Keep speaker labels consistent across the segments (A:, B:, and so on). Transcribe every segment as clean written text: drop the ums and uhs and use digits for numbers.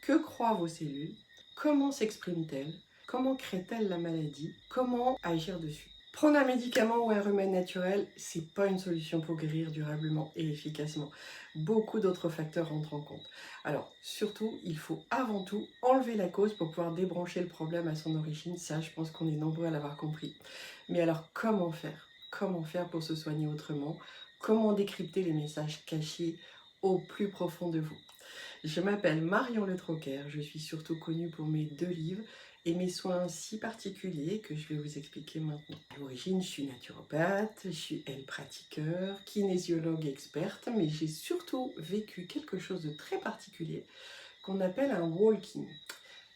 A: Que croient vos cellules? Comment s'expriment-elles? Comment créent-elles la maladie? Comment agir dessus? Prendre un médicament ou un remède naturel, c'est pas une solution pour guérir durablement et efficacement. Beaucoup d'autres facteurs rentrent en compte. Alors, surtout, il faut avant tout enlever la cause pour pouvoir débrancher le problème à son origine. Ça, je pense qu'on est nombreux à l'avoir compris. Mais alors, comment faire? Comment faire pour se soigner autrement? Comment décrypter les messages cachés au plus profond de vous? Je m'appelle Marion Le Troquer, je suis surtout connue pour mes 2 livres et mes soins si particuliers que je vais vous expliquer maintenant. À l'origine, je suis naturopathe, je suis pratiqueur, kinésiologue experte, mais j'ai surtout vécu quelque chose de très particulier qu'on appelle un walking.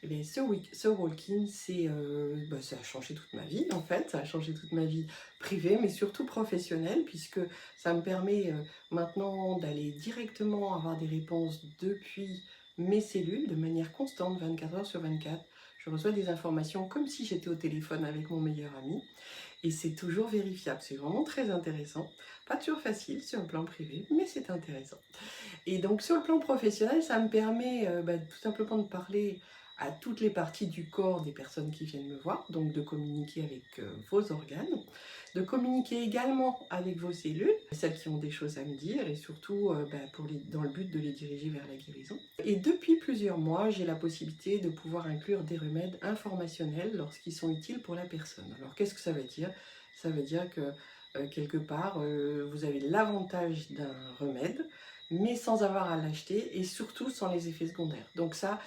A: Eh bien, ce walking, ça a changé toute ma vie en fait, ça a changé toute ma vie privée, mais surtout professionnelle, puisque ça me permet maintenant d'aller directement avoir des réponses depuis mes cellules de manière constante, 24 heures sur 24. Je reçois des informations comme si j'étais au téléphone avec mon meilleur ami, et c'est toujours vérifiable. C'est vraiment très intéressant. Pas toujours facile sur le plan privé, mais c'est intéressant. Et donc sur le plan professionnel, ça me permet tout simplement de parler à toutes les parties du corps des personnes qui viennent me voir, donc de communiquer avec vos organes, de communiquer également avec vos cellules, celles qui ont des choses à me dire, et surtout dans le but de les diriger vers la guérison. Et depuis plusieurs mois, j'ai la possibilité de pouvoir inclure des remèdes informationnels lorsqu'ils sont utiles pour la personne. Alors qu'est-ce que ça veut dire? Ça veut dire que quelque part, vous avez l'avantage d'un remède, mais sans avoir à l'acheter et surtout sans les effets secondaires. Donc ça,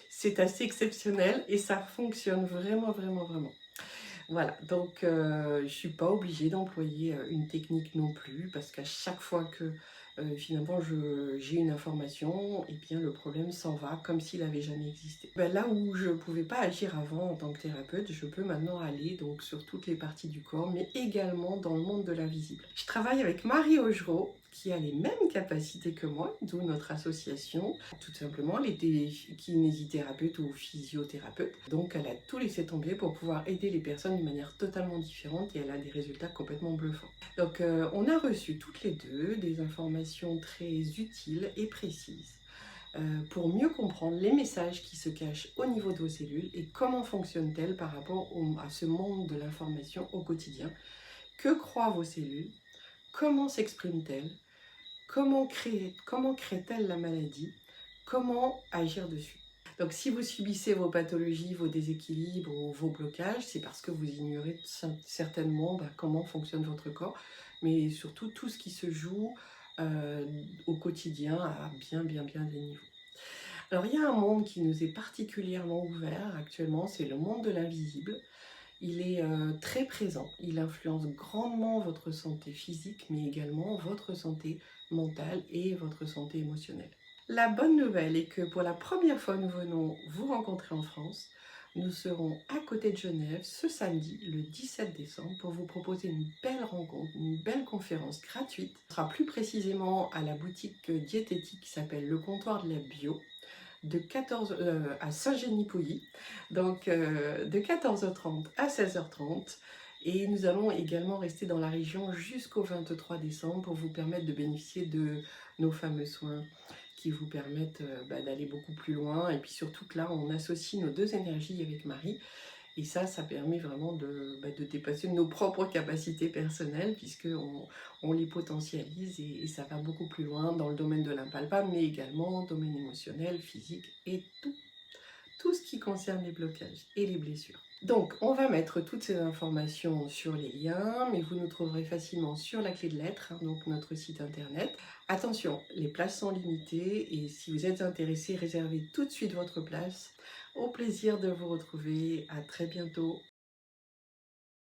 A: c'est assez exceptionnel et ça fonctionne vraiment, vraiment, vraiment. Voilà, donc je ne suis pas obligée d'employer une technique non plus, parce qu'à chaque fois que finalement j'ai une information, et bien le problème s'en va comme s'il n'avait jamais existé. Ben, là où je ne pouvais pas agir avant en tant que thérapeute, je peux maintenant aller donc sur toutes les parties du corps, mais également dans le monde de l'invisible. Je travaille avec Marie Augereau, qui a les mêmes capacités que moi, d'où notre association. Tout simplement, elle était kinésithérapeute ou physiothérapeute. Donc, elle a tout laissé tomber pour pouvoir aider les personnes d'une manière totalement différente, et elle a des résultats complètement bluffants. Donc, on a reçu toutes les deux des informations très utiles et précises pour mieux comprendre les messages qui se cachent au niveau de vos cellules et comment fonctionnent-elles par rapport à ce monde de l'information au quotidien. Que croient vos cellules? Comment s'expriment-elles? Comment crée-t-elle la maladie? Comment agir dessus? Donc si vous subissez vos pathologies, vos déséquilibres ou vos blocages, c'est parce que vous ignorez certainement comment fonctionne votre corps, mais surtout tout ce qui se joue au quotidien à bien des niveaux. Alors il y a un monde qui nous est particulièrement ouvert actuellement, c'est le monde de l'invisible. Il est très présent, il influence grandement votre santé physique, mais également votre santé mentale et votre santé émotionnelle. La bonne nouvelle est que pour la première fois, nous venons vous rencontrer en France. Nous serons à côté de Genève ce samedi, le 17 décembre, pour vous proposer une belle rencontre, une belle conférence gratuite. Ce sera plus précisément à la boutique diététique qui s'appelle Le Comptoir de la Bio, de 14 à Saint-Génie-Pouilly, donc de 14h30 à 16h30. Et nous allons également rester dans la région jusqu'au 23 décembre pour vous permettre de bénéficier de nos fameux soins qui vous permettent d'aller beaucoup plus loin. Et puis surtout que là, on associe nos deux énergies avec Marie. Et ça permet vraiment de dépasser nos propres capacités personnelles, puisqu'on on les potentialise, et ça va beaucoup plus loin dans le domaine de l'impalpable, mais également domaine émotionnel, physique et tout ce qui concerne les blocages et les blessures. Donc, on va mettre toutes ces informations sur les liens, mais vous nous trouverez facilement sur la clé de lettres, donc notre site internet. Attention, les places sont limitées, et si vous êtes intéressé, réservez tout de suite votre place. Au plaisir de vous retrouver, à très bientôt.